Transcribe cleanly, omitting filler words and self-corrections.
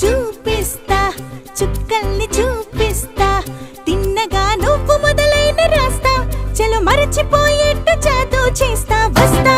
చూపిస్తా చుక్కల్ని చూపిస్తా తిన్నగా నువ్వు మొదలైన రాస్తా చలో మరచిపోయేట్టు జాదూ చేస్తా వస్తా